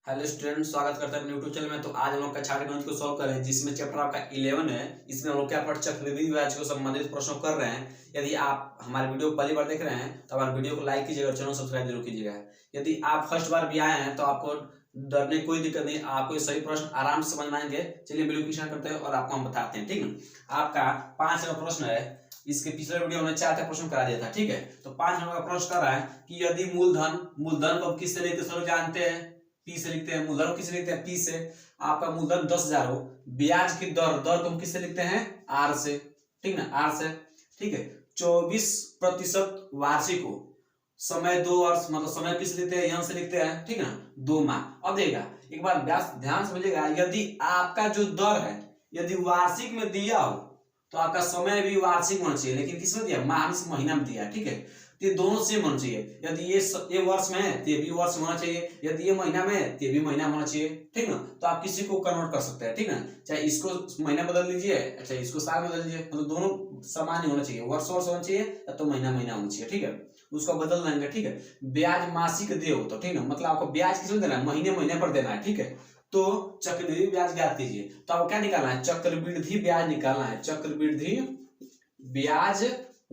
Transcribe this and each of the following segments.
Hello student, स्वागत करते हैं यूट्यूब चैनल में। तो आज हम लोग कक्षा गणित को सॉल्व कर रहे हैं, जिसमें चैप्टर आपका 11 है। इसमें हम लोग क्या चक्रवृद्धि ब्याज को संबंधित प्रश्नों कर रहे हैं। यदि आप हमारे वीडियो को पहली बार देख रहे हैं तो हमारे वीडियो को लाइक कीजिएगा और चैनल सब्सक्राइब जरूर कीजिएगा। यदि आप फर्स्ट बार भी आए हैं तो आपको डरने कोई दिक्कत नहीं, आपको ये सभी प्रश्न आराम से समझ में आएंगे। चलिए वीडियो की स्टार्ट करते हैं और आपको हम बताते हैं, ठीक है। आपका 5 नंबर प्रश्न है। इसके पिछले वीडियो में 4 प्रश्न करा दिया था, ठीक है। तो 5 नंबर का प्रश्न कर रहा है कि यदि मूलधन को किससे लेते हैं, जानते हैं, पी से लिखते हैं। मूलधन को किससे लिखते हैं, पी से। आपका मूलधन 10,000 हो, ब्याज की दर को हम किससे लिखते हैं, आर से, ठीक ना, आर से, ठीक है। 24% वार्षिक हो, समय 2 वर्ष, मतलब समय किस लिखते हैं, यहां से लिखते हैं, ठीक ना, 2 माह। अब देखिएगा एक बार ध्यान समझिएगा, यदि आपका जो दर है यदि वार्षिक में दिया हो तो आपका समय भी वार्षिक होना चाहिए, लेकिन किसमें दिया, माह से महीना में दिया, ठीक है। तो ये दोनों सेम होना चाहिए। यदि ये वर्ष में है तो ये भी वर्ष में होना चाहिए, यदि ये महीना में है तो ये भी महीना में होना चाहिए, ठीक ना। तो आप किसी को कन्वर्ट कर सकते हैं, ठीक ना। चाहे इसको महीना बदल लीजिए, अच्छा इसको साल बदल लीजिए, मतलब दोनों समान ही होना चाहिए, वर्ष होना चाहिए या तो महीना होना चाहिए, ठीक है। उसको बदल देंगे, ठीक है। ब्याज मासिक दे हो तो, ठीक ना, मतलब आपको ब्याज किसमें देना है, महीने पर देना है, ठीक है। तो चक्रवृद्धि ब्याज ज्ञात कीजिए। तो आपको क्या निकालना है, चक्रवृद्धि ब्याज निकालना है, चक्रवृद्धि ब्याज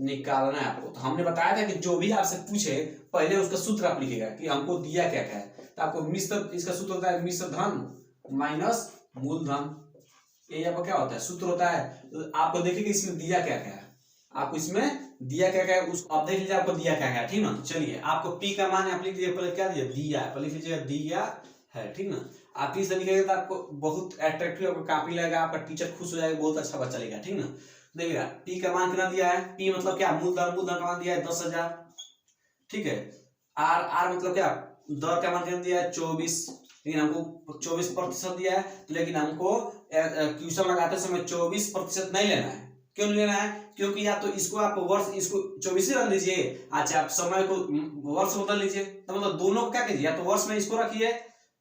निकालना है आपको। तो हमने बताया था कि जो भी आपसे पूछे पहले उसका सूत्र आप लिखेगा कि हमको दिया क्या क्या है। तो आपको मिश्र, इसका सूत्र होता है मिश्र धन माइनस मूलधन, ये आपको क्या होता है, सूत्र होता है। तो आपको देखिए इसमें दिया क्या क्या है, आपको इसमें दिया क्या क्या है उसको आप देख लीजिए, आपको दिया क्या क्या है, ठीक ना। चलिए आपको पी का मान आप लिख लीजिए, पहले क्या दिया, दिया है, पहले लिख लीजिएगा दिया है, ठीक ना। आप इसे लिखेंगे तो आपको बहुत अट्रैक्टिव काफी लगेगा, आपका टीचर खुश हो जाएगा, बहुत अच्छा बच्चा लिखा, ठीक ना। देखिएगा पी का मान कितना दिया है, पी मतलब क्या, मूलधन का मान दिया है 10,000, ठीक है। आर मतलब क्या, दर का मान कितना दिया है 24, लेकिन हमको 24% दिया है, लेकिन हमको क्वेश्चन लगाते समय 24% नहीं लेना है। क्यों नहीं लेना है, क्योंकि या तो इसको आप वर्ष, इसको 24 रख लीजिए, अच्छा आप समय को वर्ष बदल लीजिए। तो मतलब दोनों को क्या कीजिए, या तो वर्ष में इसको रखिए,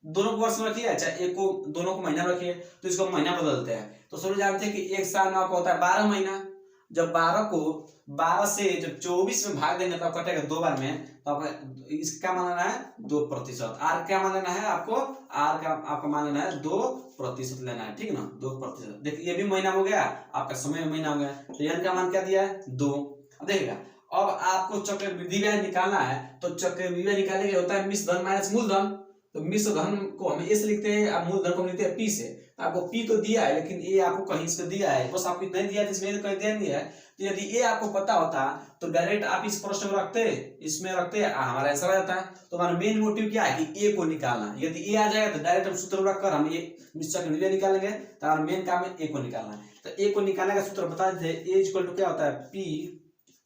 दोनों को वर्ष में रखिए, अच्छा एक को दोनों को महीना रखिए, तो इसको महीना बदलते हैं। तो सभी जानते हैं कि एक साल में आपको होता है 12 महीना। जब 12 से जब 24 में भाग देंगे तो आप कटेगा 2 बार में, तो आपका इसका मान लेना है 2%। आर क्या मान लेना है आपको, आर का आपको मान लेना है 2% लेना है, ठीक ना, 2%। देखिए ये भी महीना हो गया, आपका समय महीना हो गया। तो एन का मान क्या दिया है, 2। अब देखिएगा अब आपको चक्रवृद्धि ब्याज निकालना है, तो चक्रवृद्धि ब्याज निकालने के होता है मिश्र धन माइनस मूलधन। तो मिश्र धन को हम ए से लिखते हैं, अब मूलधन को हम लिखते हैं पी से। आपको पी तो दिया है, लेकिन ए आपको कहीं से दिया है, बस आपको इतना ही दिया है, इसमें कहीं दिया नहीं है। तो यदि ए आपको पता होता तो डायरेक्ट आप इस प्रश्न में रखते, इसमें रखते, हमारा आंसर आ जाता है। तो हमारा मेन मोटिव क्या है कि ए को निकालना। यदि ए आ जाएगा तो डायरेक्ट हम सूत्र रखकर हम ये चक्रवृद्धि निकालेंगे। तो हमारा मेन काम है ए को निकालना है। तो ए को निकालने का सूत्र बता देते हैं, ए इक्वल टू क्या होता है, पी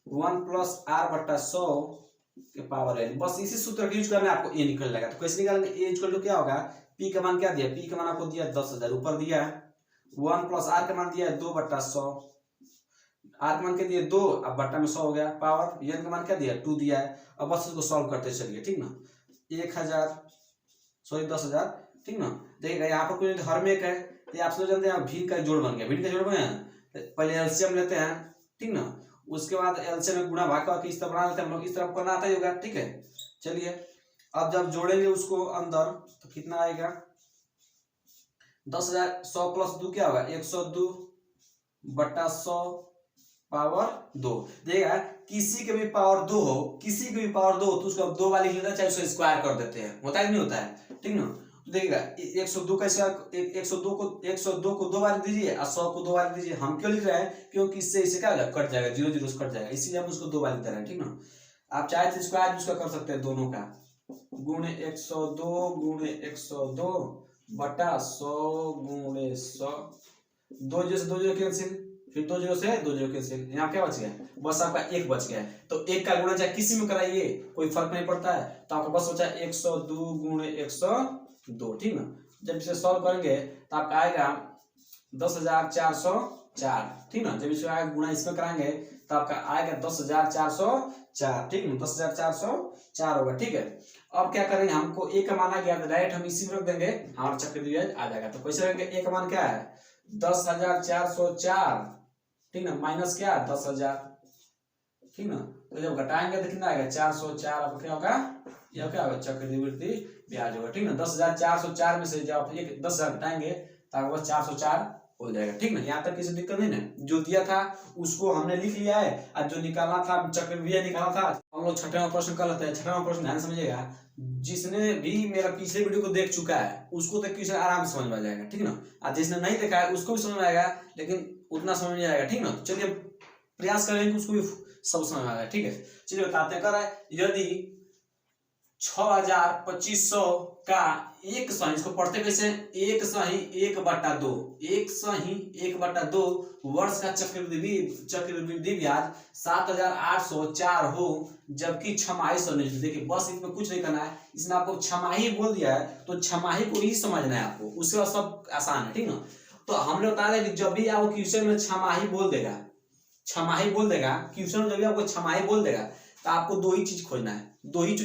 1 + r/100 के पावर n। बस इसी सूत्र का यूज करना है, आपको ए निकल जाएगा। तो कैसे निकालेंगे, ए इक्वल टू क्या होगा, पी का मान क्या दिया, पी का मान आपको दिया 10,000, ऊपर दिया है 1 + r का मान दिया है 2/100, r का मान क्या दिया 2, अब बट्टा में 100 हो गया, पावर n का मान क्या दिया 2 दिया है। अब बस इसको सॉल्व करते चलिए, ठीक ना। 10,000, ठीक ना। देखिएगा यहाँ पर कोई हर में एक है, ये आप समझ जानते हैं, भिन्न का जोड़ बन गया, भिन्न का जोड़ बन गया। पहले एलसीएम लेते हैं, ठीक ना, उसके बाद एलसीएम में गुणा भाग का इस तरह बना लेते हैं हम लोग, इस तरह करना आता ही होगा, ठीक है। चलिए अब जब जोड़ेंगे उसको अंदर तो कितना आएगा, 10,000, 100 + 2 क्या होगा, 102/100 पावर 2। देखिएगा किसी के भी पावर 2 हो, किसी के भी पावर 2 हो तो उसको 2 वाली लेते हैं, चाहे उसको स्क्वायर कर देते हैं, होता है नहीं होता है, ठीक ना। तो देखिएगा 102 का स्क्वायर, 102 को 2 बार दीजिए और 100 को 2 बार दीजिए। हम क्यों लिख रहे हैं, क्योंकि इससे क्या हो जाएगा, कट जाएगा, 0 0 से कट जाएगा, इसीलिए हम उसको 2 बार लिख रहे हैं, ठीक ना। आप चाहे तो स्क्वायर यूज कर सकते हैं दोनों का, गुणे 102 गुणे 102 बटा 100 गुणे 100, 2 0 से 2 0 कैंसिल, फिर 2 0 से 2 0 कैंसिल, यहाँ क्या बच गया, बस आपका 1 बच गया है। तो 1 का गुणा चाहे किसी में कराइए कोई फर्क नहीं पड़ता है, तो आपका बस बचा 102 गुणे 102, ठीक ना। जब इसे सॉल्व करेंगे तो आपका आएगा 10,404, ठीक ना। जब इसका गुणा इसमें कराएंगे तो आपका आएगा 10,404, ठीक है, 10,404 होगा, ठीक है। अब क्या करेंगे, हमको ए का मान आ गया, डायरेक्ट हम इसी में रख देंगे, हमारा चक्रवृद्धि ब्याज आ जाएगा। तो कैसे रखेंगे, ए का मान क्या है 10,404, ठीक ना, माइनस क्या 10,000, ठीक ना। तो जब घटाएंगे तो कितना आएगा 404, आपको क्या होगा, यह क्या होगा चक्रवृद्धि ब्याज होगा, ठीक ना। 10,404 में से जब आप 10,000 घटाएंगे तो आपके पास 404 हो जाएगा, ठीक ना। यहाँ तक किसी दिक्कत नहीं ना। जो दिया था उसको हमने लिख लिया है, और जो निकालना था चक्रवृद्धि निकालना था, हम लोग छठे नंबर प्रश्न कर लेते हैं। छठे नंबर प्रश्न ध्यान समझिएगा, जिसने भी मेरा पिछले वीडियो को देख चुका है उसको तो क्वेश्चन आराम से समझ में आ जाएगा, ठीक ना। और जिसने नहीं देखा है उसको भी समझ में आएगा, लेकिन उतना समझ नहीं आएगा, ठीक ना। तो चलिए प्रयास करेंगे उसको भी सब समझ में आ जाए, ठीक है। चलिए बताते हैं। कर रहा है यदि 6,2500 का एक सही, इसको पढ़ते कैसे, एक सही 1/2, एक सही 1/2 वर्ष का चक्रवृद्धि ब्याज 7,804 हो, जबकि छमाही समय। देखिए बस इसमें कुछ नहीं करना है, इसमें आपको छमाही बोल दिया है तो छमाही को ही समझना है आपको, उसके बाद सब आसान है, ठीक ना। तो हमने बताया कि जब भी आपको क्वेश्चन में छमाही बोल देगा, छमाही बोल देगा क्वेश्चन में, जब भी आपको छमाही बोल देगा तो आपको दो ही चीज खोजना है, दो ही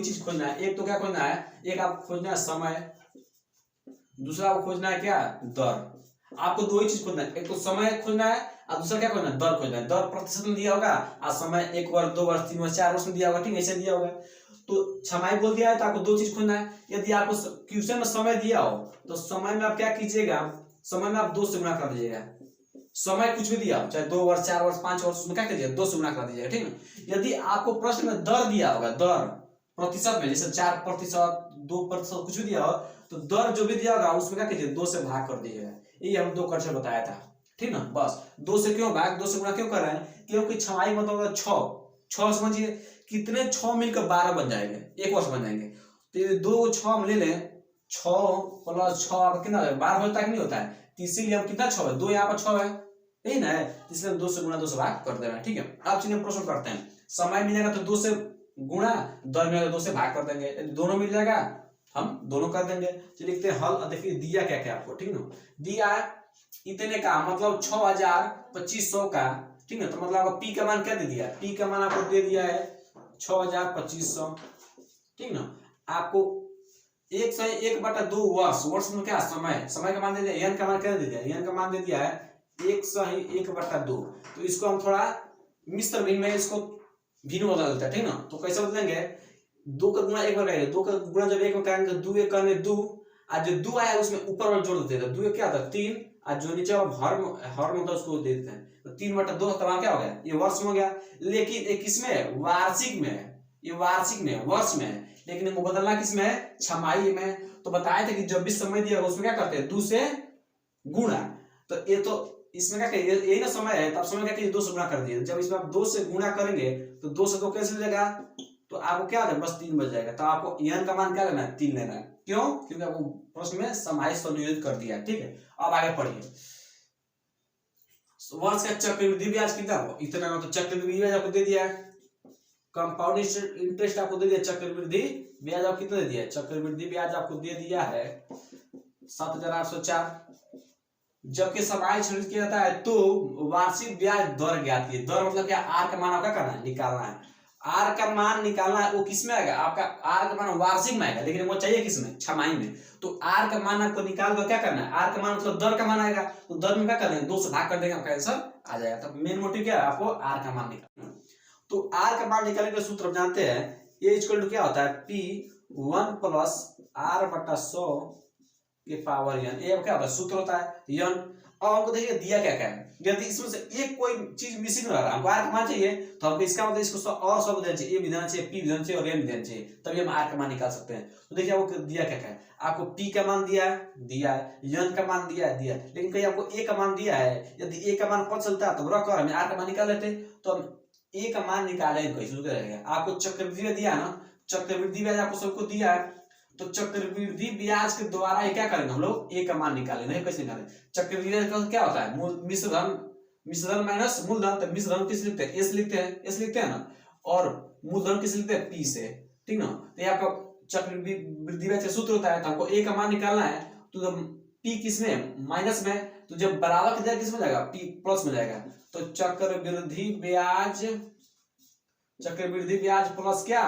चीज खोजना है। एक तो क्या खोजना है, एक आपको खोजना है समय, दूसरा आपको खोजना है क्या, दर। आपको दो ही चीज खोजना है, एक तो समय खोजना है और दूसरा क्या खोजना है, दर खोजना है। दर प्रतिशत में दिया होगा और समय 1 वर्ष 2 वर्ष 3 वर्ष 4 वर्ष में दिया होगा, ठीक ऐसे दिया होगा। तो छमाही बोल दिया है तो आपको दो चीज खोजना है। यदि आपको क्वेश्चन में समय दिया हो तो समय में आप क्या कीजिएगा, समय में आप 2 से गुणा कर दीजिएगा। समय कुछ भी दिया हो, चाहे 2 वर्ष 4 वर्ष 5 वर्ष, उसमें क्या कीजिएगा, 2 से गुणा कर दीजिएगा, ठीक है। यदि आपको प्रश्न में दर दिया होगा, दर प्रतिशत में, जैसे 4%, 2% कुछ भी दिया हो, तो दर जो भी दिया होगा उसमें क्या कीजिए, 2 से भाग कर दीजिएगा। ये हम 2 क्वेश्चन बताया था, ठीक ना। बस 2 से क्यों भाग, 2 से गुणा क्यों कर रहे हैं, क्योंकि छमाही मतलब 6 समझिए, कितने 6 मिलकर 12 बन जाएंगे, 1 वर्ष बन जाएंगे। तो ये 2 6 हम ले लें, 6 + 6 कितना 12 होता है कि नहीं होता है, तो इसीलिए हम कितना 6 है, 2 यहाँ पर 6 है, यही ना है, इसलिए हम 2 से गुणा 2 से भाग कर दे रहे हैं, ठीक है। अब चलिए प्रश्न करते हैं। समय मिलेगा तो 2 से गुणा, दर मिलेगा 2 से भाग कर देंगे, दोनों मिल जाएगा हम दोनों कर देंगे। चलिए लिखते हैं हल। देखिए दिया क्या क्या आपको, ठीक ना। दिया इतने का मतलब 6,2500 का, ठीक है। तो मतलब आपको पी का मान क्या दे दिया, पी का मान आपको दे दिया है 6,2500, ठीक ना। आपको 1/2 वर्ष, वर्ष में क्या समय, समय का मान दे दिया, एन का मान क्या दे दिया, एन का मान दे दिया है 1/2। तो इसको हम थोड़ा मिश्र भिन्न में इसको भिन्न बदल देते हैं, ठीक ना। तो कैसे बदलेंगे, 2 का गुणा 1 में करेंगे, 2 का गुणा जब 1 में करेंगे 2 1 करने 2, और जो 2 आया उसमें ऊपर वाला जोड़ देते हैं, 2 क्या होता है 3, और जो नीचे हर में होता है उसको दे देते हैं। तो 3/2 का क्या हो गया, ये वर्ष में हो गया। लेकिन एक किसमें, वार्षिक में, ये वार्षिक में, वर्ष में, लेकिन इनको बदलना किसमें, छमाही में। तो बताया था कि जब भी समय दिया उसमें क्या करते हैं, 2 से गुणा। तो ये तो इसमें क्या करिए, यही ना समय है, तब समय क्या करिए 2 से गुणा कर दिए। जब इसमें आप 2 से गुणा करेंगे तो 2 से 2 कैसे जाएगा, तो आपको क्या होगा, बस 3 बच जाएगा। तो आपको n का मान क्या लेना है, 3 लेना है। क्यों, क्योंकि आपको प्रश्न में समाई संयोजित कर दिया, ठीक है। अब आगे पढ़िए। वर्ष का चक्रवृद्धि ब्याज कितना हो, इतना, तो चक्रवृद्धि ब्याज आपको दे दिया है, कंपाउंड इंटरेस्ट आपको दे दिया, चक्रवृद्धि ब्याज आपको कितना दे दिया, चक्रवृद्धि ब्याज आपको दे दिया है 7,804। जबकि समाई संयोजित किया जाता है तो वार्षिक ब्याज दर ज्ञात की, दर मतलब क्या, आर का मान आपका करना है, निकालना है। आर का मान निकालना है, वो किस में आएगा, आपका आर का मान वार्षिक में आएगा, लेकिन वो चाहिए किसमें, छमाही में। तो आर का मान आपको निकाल कर क्या करना है, आर का मान मतलब दर का मान आएगा, तो दर में क्या करना है, 2 से भाग कर देंगे, आपका आंसर आ जाएगा। तो मेन मोटिव क्या है, आपको आर का मान निकालना। तो आर का मान निकालने का सूत्र जानते हैं, ए इक्वल टू क्या होता है, P1 + R/100 के पावर n। ये क्या होता है, सूत्र होता है n। अब हमको देखिए दिया क्या क्या है, यदि इसमें से एक कोई चीज मिसिंग रह रहा है, हमको आर का मान चाहिए, तो हमको इसका मतलब इसको और सब देना चाहिए, ए भी देना चाहिए, पी भी देना चाहिए और एन भी देना चाहिए, तभी हम आर का मान निकाल सकते हैं। तो देखिए आपको दिया क्या क्या है, आपको पी का मान दिया है, एन का मान दिया है, लेकिन कहीं आपको ए का मान दिया है। यदि ए का मान पता चलता है तो रख कर हम आर का मान निकाल लेते, तो हम ए का मान निकाले कैसे रहेगा। आपको चक्रवृद्धि दिया ना, चक्रवृद्धि ब्याज आपको सबको दिया है, तो चक्रवृद्धि ब्याज के द्वारा ये क्या करेंगे हम लोग, ए का मान निकालेंगे। कैसे निकालें, चक्रवृद्धि ब्याज का क्या होता है, मिश्रधन माइनस मूलधन। तो मिश्रधन किस लिखते हैं, एस लिखते हैं ना, और मूलधन किस लिखते हैं, पी से, ठीक ना। तो ये आपका चक्रवृद्धि ब्याज का सूत्र होता है, तो हमको ए का मान निकालना है, तो पी किसमें, माइनस में, तो जब बराबर की जगह किस में जाएगा, पी प्लस में जाएगा। तो चक्रवृद्धि ब्याज प्लस क्या,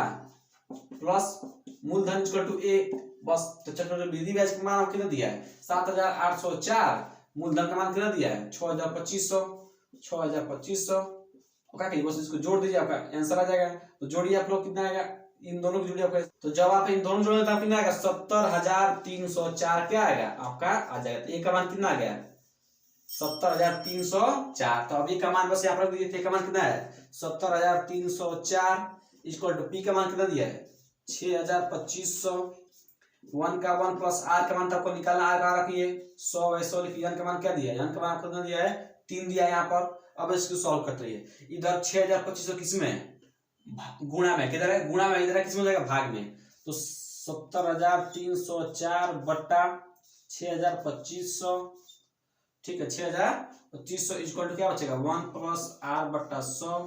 प्लस मूलधन इक्वल टू ए, बस। तो चक्रवृद्धि ब्याज का मान कितना दिया है, 7,804, मूलधन का मान कितना दिया है 6,2500। क्या कहिए, बस इसको जोड़ दीजिए, आपका आंसर आ जाएगा। तो जोड़िए आप लोग, कितना आएगा, इन दोनों की जोड़ी आपका, तो जब आप इन दोनों जोड़ोगे तो आप कितना आएगा 70,304 क्या आएगा आपका आ जाएगा। तो ए का मान कितना आ गया 70,304। तो अभी का मान बस यहाँ पर दिए थे, का मान कितना है 70,304 इक्वल टू पी का मान कितना दिया है 6,2500। 1 का 1 प्लस आर का मान तो आपको निकालना, आर का रखिए 100 वैसे लिखिए। एन का मान क्या दिया है, एन का मान आपको कितना दिया है 3 दिया है यहाँ पर। अब इसको सॉल्व करते रहिए। इधर 6,2500 किसमें गुणा में, किधर है गुणा में, इधर किसमें हो जाएगा भाग में। तो 70,304 बट्टा 6,2500, ठीक है 6,2500 इक्वल टू क्या बचेगा 1 प्लस आर बट्टा 100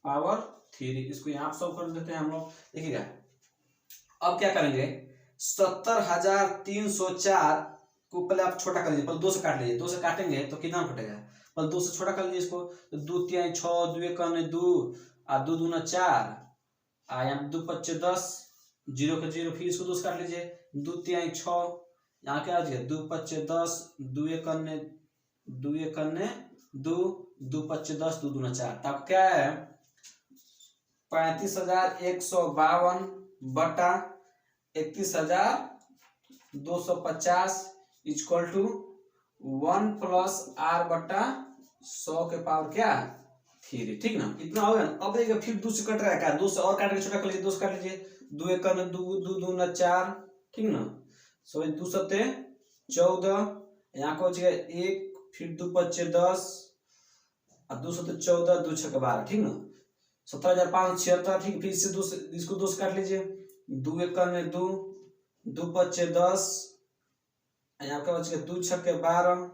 पावर 3। इसको यहाँ सॉल्व कर देते हैं हम लोग। देखिएगा अब क्या करेंगे 70,304 को पहले आप छोटा कर लीजिए, पहले 2 से काट लीजिए। 2 से काटेंगे तो कितना कटेगा, पहले 2 से छोटा कर लीजिए इसको। तो 2 3 6 2 1 2 और 2 2 4 यहाँ 2 5 10 0 का 0, फिर इसको 2 से काट लीजिए। 2 3 6 यहाँ क्या आ जाएगा 2 5 10 2 1 2 1 2 2 5 10 2 2 4। तब क्या है 35,152 बटा 31,250 इक्वल टू 1 प्लस आर बटा 100 के पावर क्या 3, ठीक ना। इतना हो गया ना। अब देखिए फिर 2 से कट रहा है क्या, 2 से और काट के छोटा कर लीजिए। 2 से काट लीजिए 2 1 2 2 2 4, ठीक ना। सो 2 7 14 यहाँ को बचेगा 1, फिर 2 5 10 और 2 7 14 2 6 12, ठीक ना। 17,576, ठीक। फिर इससे 2 से इसको 2 से काट लीजिए। 2 1 2 2 5 10 यहाँ का बचेगा 2 6 12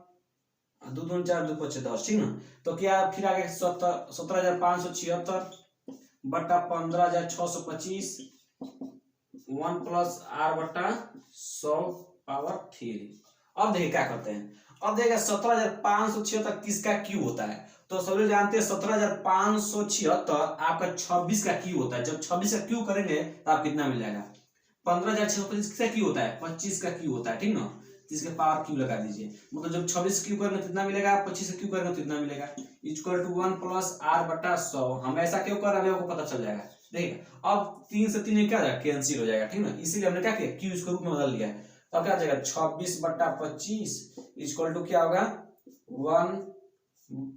2 2 4 2 5 10, ठीक ना। तो क्या फिर आगे 17,576 बट्टा 15,625 1 प्लस आर बट्टा 100 पावर 3। अब देखिए क्या करते हैं। अब देखिए 17,576 किसका क्यू होता है, तो सभी जानते हैं 17,576 आपका 26 का क्यू होता है। जब 26 का क्यू करेंगे तो आप कितना मिल जाएगा 15,625 किसका क्यू होता है 25 का क्यू होता है, ठीक ना। इसके पावर क्यू लगा दीजिए, मतलब जब 26 क्यू करेंगे कितना मिलेगा 25 क्यू करेंगे तो कितना मिलेगा इक्वल टू 1 प्लस आर बटा 100। हम ऐसा क्यों कर रहे हैं आपको पता चल जाएगा। देखिए अब 3 से 3 क्या हो जाएगा कैंसिल हो जाएगा, ठीक ना। इसीलिए हमने क्या किया क्यू इसको रूप में बदल दिया है। तब क्या हो जाएगा 26 बटा 25 इक्वल टू क्या होगा 1,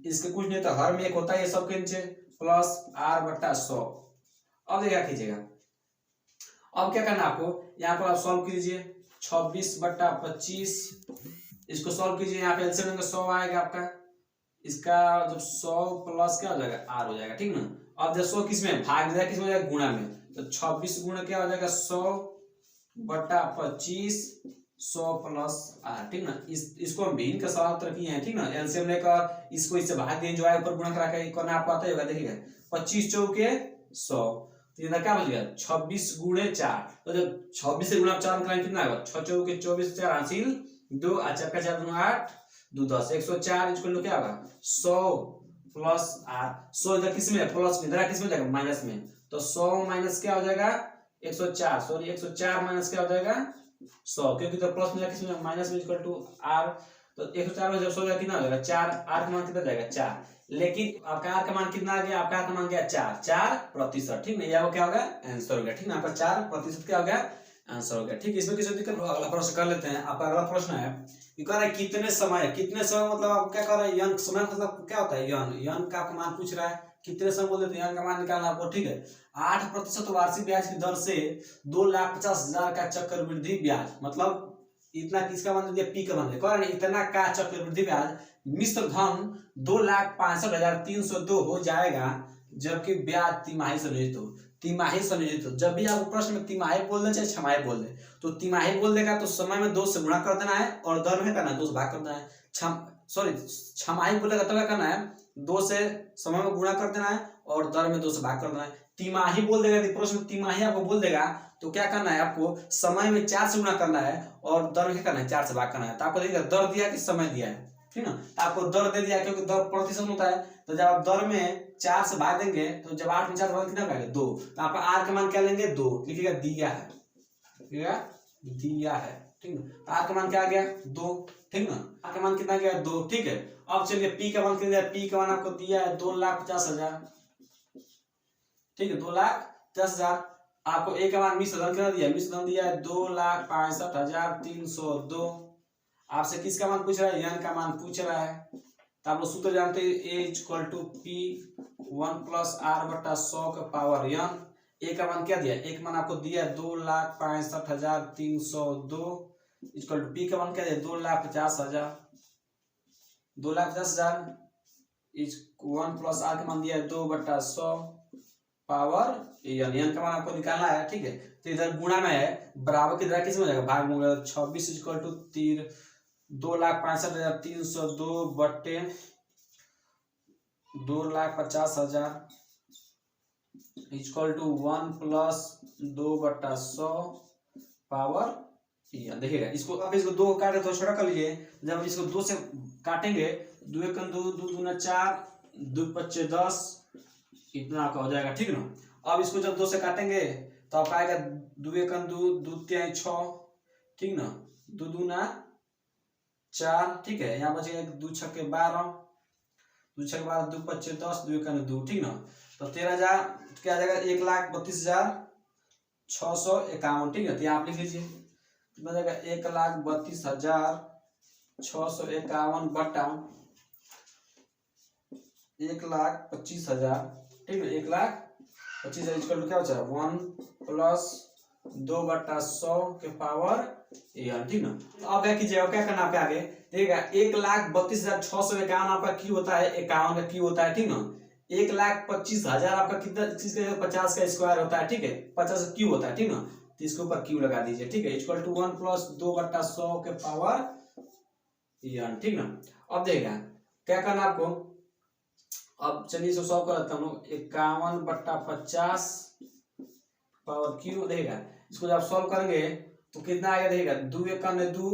इसके कुछ नहीं तो हर में 1 होता है ये सब के नीचे, प्लस आर बटा 100। अब देखा कीजिएगा, अब क्या करना आपको यहाँ पर आप सॉल्व कीजिए 26 बटा 25 इसको सॉल्व कीजिए। यहाँ पे एलसीएम में 100 आएगा आपका, इसका जब 100 प्लस क्या हो जाएगा आर हो जाएगा, ठीक ना। अब जब 100 किसमें भाग दिया किसमें हो जाएगा गुणा में, तो 26 गुणा क्या हो जाएगा 100 बटा 25 100 प्लस आर, ठीक ना। इसको हम भिन्न का सवाल उत्तर किए हैं, ठीक ना। एलसीएम लेकर इसको इससे भाग दें जो आए ऊपर गुणा करा के करना आपको आता होगा। देखिएगा 25 चौके 100 तो इधर क्या बच गया 26 गुणे 4। तो जब 26 से गुणा 4 करेंगे कितना आएगा 6 चौके 24 4 हासिल 2 4 का 4 2 8 2 10 104 इक्वल टू क्या होगा 100 प्लस आर। 100 इधर किस में प्लस में, इधर किस में जाएगा माइनस में, तो 100 माइनस क्या हो जाएगा 104, सॉरी 104 माइनस क्या हो जाएगा 100, क्योंकि तो प्लस में किस में माइनस में इक्वल टू आर। तो 104 में जब 100 कितना हो जाएगा 4, आर का मान कितना जाएगा 4, लेकिन आपका आर का मान कितना आ गया, आपका आर का मान गया 4%, ठीक ना। ये क्या होगा आंसर हो गया, ठीक ना। आपका 4% क्या हो गया आंसर हो गया, ठीक। इसमें किसी दिक्कत हो अगला प्रश्न कर लेते हैं। आपका अगला प्रश्न है कि कह रहा है कितने समय मतलब आपको क्या कर रहा है यन समय मतलब क्या होता है यन का आपका मान पूछ रहा है कितने समय बोल देते हैं यन का मान निकालना आपको, ठीक है। 8% वार्षिक ब्याज की दर से 2,50,000 का चक्रवृद्धि ब्याज, मतलब इतना किसका मान दिया पी का मान दिया, इतना का चक्रवृद्धि ब्याज मिश्र धन 2,65,302 हो जाएगा जबकि ब्याज तिमाही से नियोजित हो। तिमाही से नियोजित हो, जब भी आपको प्रश्न में तिमाही बोल दे चाहे छमाही बोल दे, तो तिमाही बोल देगा तो समय में 2 से गुणा कर देना है और दर में करना है 2 से भाग कर देना है। छमाही बोलेगा तो क्या करना है 2 से समय में गुणा कर देना है और दर में 2 से भाग कर देना है। तिमाही बोल देगा प्रश्न में तिमाही आपको बोल देगा तो क्या करना है आपको समय में 4 से गुणा करना है और दर में क्या करना है 4 से भाग करना है। तो आपको देखिएगा दर दिया कि समय दिया है, ठीक ना। तो आपको दर दे दिया क्योंकि दर प्रतिशत होता है, तो जब आप दर में 4 से भाग देंगे तो जब 8 में 4 भाग कितना आएगा 2, तो आप आर का मान क्या लेंगे 2, लिखिएगा दिया है, दिया है, ठीक ना। आर का मान क्या आ गया 2, ठीक ना। आर का मान कितना गया 2, ठीक है। अब चलिए पी का मान कितना, पी का मान आपको दिया है 2,50,000, ठीक है 2,50,000 10,000। आपको ए का मान मिश्र धन कितना दिया है? मिश्र धन दिया है 2,65,302। आपसे किसका मान पूछ रहा है? यन का मान पूछ रहा है। तो आप लोग सूत्र जानते हैं, ए इक्वल टू पी 1+r/100 का पावर यन। ए का मान क्या दिया? एक मान आपको दिया 2,65,302 इक्वल टू पी का मान क्या दिया? 2,50,000। 2,50,000 इज 1+r का मान दिया है 2/100 पावर यन। यन का मान आपको निकालना है, ठीक है। तो इधर गुणा में है, बराबर की तरह किसमें हो जाएगा? भाग में हो जाएगा। 26 इक्वल टू 2,65,302 बट्टे 2,50,000 इक्वल टू 1+2/100 पावर यन। देखिएगा इसको, अब इसको दो काटे तो छोटा कर लीजिए। जब हम इसको 2 से काटेंगे, 2 × 2 2 दूना 4, 2 × 5 10, इतना आपका हो जाएगा, ठीक ना। अब इसको जब 2 से काटेंगे तो आपका आएगा 2 × 2 2 × 6, ठीक ना। 2 दूना 4, ठीक है। यहाँ बचेगा 2 × 6 = 12, 2 × 6 = 12, 2 × 5 10, 2 × 2, ठीक ना। तो 13,000 क्या आ जाएगा? 1,32,651, ठीक है। तो यहाँ आप लिख लीजिए कितना जाएगा? 1,32,651 बटा 1,25,000, ठीक है। 1,25,000 इक्वल टू क्या बचा? 1+2/100 के पावर यन, ठीक ना। तो अब क्या कीजिएगा, क्या करना आपके आगे देखिएगा। 1,32,651 आपका क्यू होता है, 51 का क्यू होता है, ठीक ना। 1,25,000 आपका कितना चीज का? 50 का स्क्वायर होता है, ठीक है। 50 क्यू होता है, ठीक ना। तो इसके ऊपर क्यू लगा दीजिए, ठीक है। इक्वल टू 1+2/100 के पावर यन, ठीक ना। अब देखिएगा क्या करना आपको। अब चलिए इसको सॉल्व करते हैं हम लोग। 51/50 पावर क्यू, देखिएगा इसको जब सॉल्व करेंगे तो कितना आएगा? देखिएगा 2 × 1 = 2,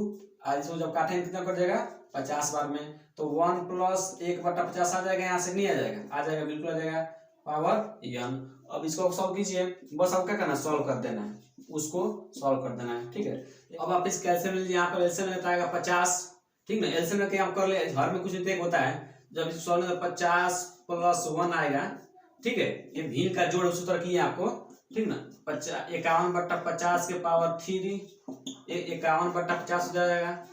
आज इसको जब काटेंगे कितना कर जाएगा? 50 बार में। तो 1+1/50 आ जाएगा, यहाँ से नहीं आ जाएगा? आ जाएगा, बिल्कुल आ जाएगा, पावर यन। अब इसको सॉल्व कीजिए, बस अब क्या करना? सॉल्व कर देना है, उसको सॉल्व कर देना है, ठीक है। अब आप इस कैलसियम लीजिए, यहाँ पर एलसीएम लेता है 50, ठीक ना। एलसीएम लेके आप कर ले, घर में कुछ नहीं होता है। जब इसको सॉल्व में 50 + 1 आएगा, ठीक है। ये भीम का जोड़ सूत्र किए आपको, ठीक ना। 51/50 के पावर 3, 51/50 हो जाएगा।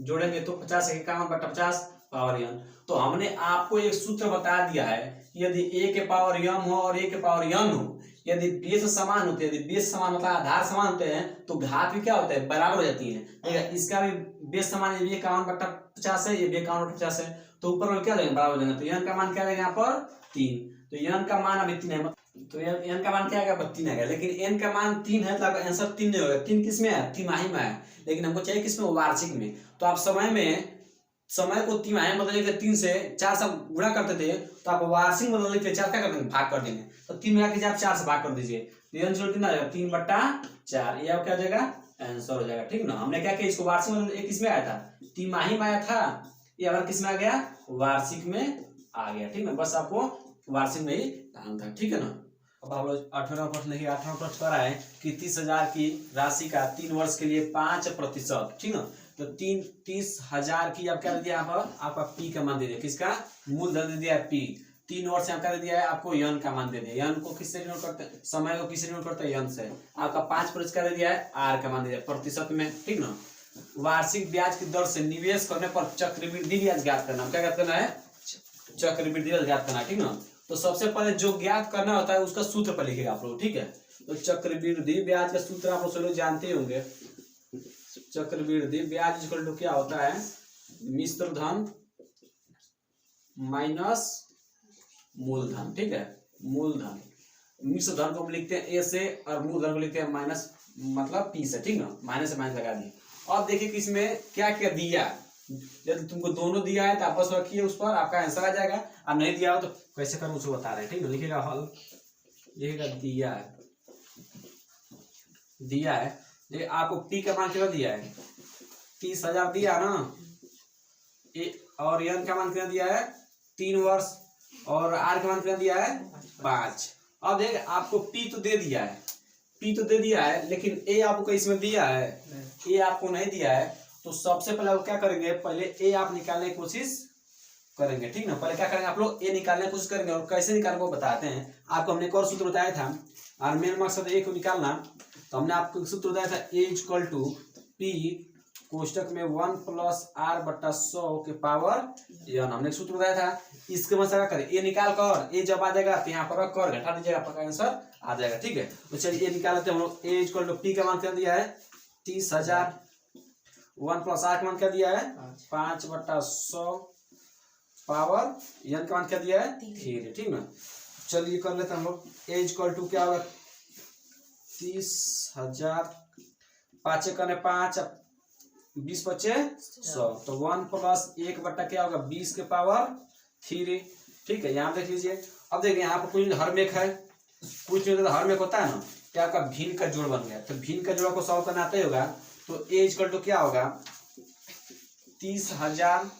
जोड़ेंगे तो 50 51/50 पावर यन। तो हमने आपको एक सूत्र बता दिया है कि यदि a के पावर यम हो और a के पावर यन हो, यदि बेस समान होते हैं, यदि बेस समान मतलब आधार समान होते हैं, तो घात भी क्या होता है? बराबर हो जाती है। देखिए इसका भी बेस समान, ये 51/50 है, ये भी 51/50 है, तो ऊपर वाले क्या देंगे? बराबर देंगे। तो यन का मान क्या देंगे? यहाँ पर 3। तो यन का मान अभी 3 है, तो एन का मान क्या आएगा? 3 आएगा। लेकिन एन का मान 3 है तो आपका आंसर 3 नहीं होगा। 3 किस में है? तिमाही में है। लेकिन हमको चाहिए किसमें? वार्षिक में। तो आप समय को तिमाही में बदलने के 3 से 4 से गुणा करते थे, तो आप वार्षिक में बदलने के 4 क्या कर देंगे? भाग कर देंगे। तो 3 में कीजिए आप 4 से भाग कर दीजिए, तो आंसर कितना आ जाएगा? 3/4। ये आप क्या हो जाएगा? आंसर हो जाएगा, ठीक ना। हमने क्या किया? इसको वार्षिक में किस में आया था? तिमाही में आया था। ये अगर किस में आ गया? वार्षिक में आ गया, ठीक ना। बस आपको वार्षिक में ही ध्यान था, ठीक है ना। अब आप लोग 8वां प्रश्न देखिए। 8वां प्रश्न कह रहा है कि 30,000 की राशि का 3 वर्ष के लिए 5%, ठीक ना। तो 30,000 की अब क्या दे दिया? आपका पी का मान दे दिया। किसका? मूलधन दे दिया है पी। 3 वर्ष में क्या दे दिया है? आपको यन का मान दे दिया। यन को किससे डिनोट करते हैं? समय को किससे डिनोट करते हैं? यन से। आपका 5% का दे दिया है, आर का मान दे दिया प्रतिशत में, ठीक ना। वार्षिक ब्याज की दर से निवेश करने पर चक्रवृद्धि ब्याज ज्ञात करना। क्या ज्ञात करना है? चक्रवृद्धि ब्याज ज्ञात करना, ठीक ना। तो सबसे पहले जो ज्ञात करना होता है उसका सूत्र पर लिखेगा आप लोग, ठीक है। तो चक्रवृद्धि ब्याज का सूत्र आप लोग जानते होंगे। चक्रवृद्धि ब्याज इक्वल टू क्या होता है? मिश्र धन माइनस मूलधन, ठीक है। मूलधन, मिश्र धन को हम लिखते हैं ए से और मूलधन को लिखते हैं माइनस, मतलब पी से, ठीक ना। माइनस से माइनस लगा दिए। अब देखिए कि इसमें क्या क्या दिया। यदि तुमको दोनों दिया है तो आपस में रखिए, उस पर आपका आंसर आ जाएगा। अब नहीं दिया हो तो कैसे करूं उसको बता रहे हैं, ठीक है। लिखिएगा हल, लिखिएगा दिया है, दिया है। देखिए आपको पी का मान कितना दिया है? 30,000 दिया ना। और एन का मान कितना दिया है? 3 वर्ष। और आर का मान कितना दिया है? 5। अब देखिए आपको पी तो दे दिया है, पी तो दे दिया है, लेकिन ए आपको इसमें दिया है, ए आपको नहीं दिया है। तो सबसे पहले आप क्या करेंगे? पहले ए आप निकालने की कोशिश करेंगे, ठीक ना। पहले क्या करेंगे? आप लोग ए निकालने की कोशिश करेंगे, और कैसे निकालने को बताते हैं आपको। हमने एक और सूत्र बताया था, और मेन मकसद ए को निकालना। तो हमने आपको सूत्र बताया था ए इक्वल टू पी कोष्टक में 1 प्लस आर बट्टा 100 के पावर n। हमने सूत्र बताया था। इसके मतलब क्या करें, ए निकाल कर ए जब आ जाएगा तो यहाँ पर रख कर घटा दीजिएगा, आपका आंसर आ जाएगा। ठीक है, तो चलिए ए निकाल लेते हैं हम लोग। ए इक्वल टू पी का मान क्या दिया है 30,000, 1 प्लस आर का मान क्या दिया है 5 बट्टा 100 पावर n का मान क्या दिया है 3। ठीक ना, चलिए कर लेते हैं हम लोग। ए इक्वल टू क्या होगा 30,000, 5 करने 5, 20 बचे 100, तो 1 प्लस 1 बट्टा क्या होगा 20 के पावर 3। ठीक है, यहाँ देख लीजिए। अब देखिए यहाँ पर कुछ हरमेक है, कुछ हरमेक होता है ना, क्या आपका भिन्न का जोड़ बन गया। तो भिन्न का जोड़ को सॉल्व करना आता ही होगा। तो ए इक्वल टू क्या होगा 30,000।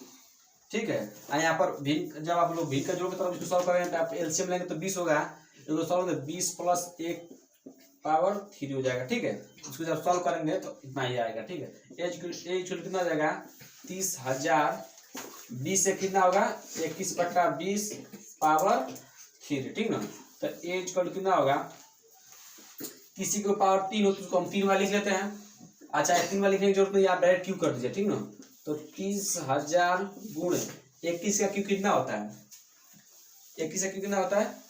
ठीक है, यहाँ पर भिन्न, जब आप लोग भिन्न का जोड़ की तरफ इसको सॉल्व करेंगे तो आप एलसीएम लेंगे तो 20 होगा। इसको सॉल्व करेंगे 20 प्लस 1 पावर 3 हो जाएगा। ठीक है, इसको जब सॉल्व करेंगे तो इतना ही आएगा। ठीक है, ए इक्वल कितना हो जाएगा 30,000, 20 से कितना होगा 21 बट्टा 20 पावर 3। ठीक ना, तो ए इक्वल कितना होगा, किसी को पावर 3 हो तो उसको हम 3 वाला लिख लेते हैं। अच्छा, 3 वाला लिखने की जरूरत नहीं, आप डायरेक्ट क्यू कर दीजिए। ठीक ना, तो 30,000 गुणे 21 का क्यू कितना होता है, 21 का क्यू कितना होता है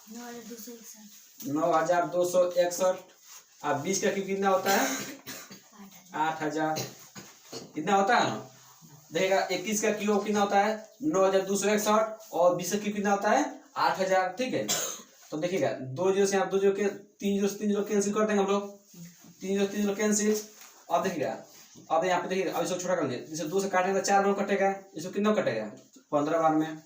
9,261। अब 20 का क्यू कितना होता है 8,000। कितना होता है ना, देखिएगा 21 का क्यू कितना होता है 9,261 और 20 का क्यू कितना होता है 8,000। ठीक है, तो देखिएगा 2 जीरो से आप 2 जीरो के 3 जीरो से 3 जीरो कैंसिल कर देंगे हम लोग, 3 जीरो कैंसिल। अब देखिएगा, अब यहाँ पे देखिएगा, अब इसको छोटा कर लीजिए, जैसे 2 से काटेंगे तो 4 बार कटेगा, इसको कितना कटेगा 15 बार में।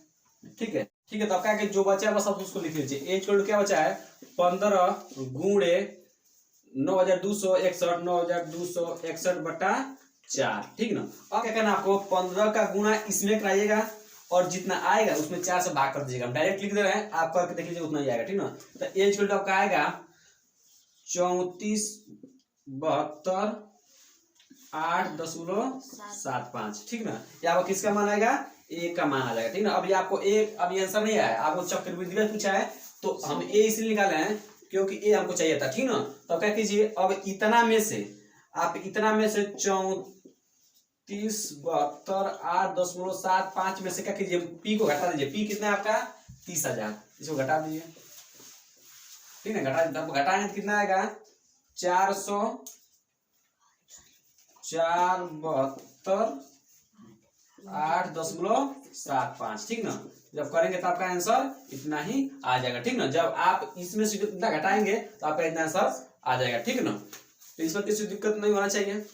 ठीक है, ठीक है, तो आपका जो बचा बस आप उसको लिख लीजिए। ए इक्वल टू क्या बचा है 15 गुणे 9,261, 9,261 बट्टा 4। ठीक ना, अब क्या करना आपको 15 का गुणा इसमें कराइएगा और जितना आएगा उसमें 4 से भाग कर दीजिएगा। हम डायरेक्ट लिख दे रहे हैं, आप करके देख लीजिए उतना ही आएगा। ठीक ना, तो ए इक्वल टू आपका आएगा 34 72 8.75। ठीक ना, ये आपको किसका मान आएगा ए का मान आ जाएगा। ठीक ना, अभी आपको ए अभी आंसर नहीं आया, आपको चक्रवृद्धि में पूछा है तो हम ए इसलिए निकाले हैं क्योंकि ए हमको चाहिए था। ठीक ना, तो क्या कीजिए, अब इतना में से आप 34 72 8.75 में से क्या कीजिए पी को घटा दीजिए। पी कितना है आपका 30,000, इसको घटा दीजिए। ठीक है, घटाएंगे तो कितना आएगा 472.8.75। ठीक ना, जब करेंगे तो आपका आंसर इतना ही आ जाएगा। ठीक ना, जब आप इसमें से इतना घटाएंगे तो आपका इतना आंसर आ जाएगा। ठीक ना, तो इस पर किसी दिक्कत नहीं होना चाहिए।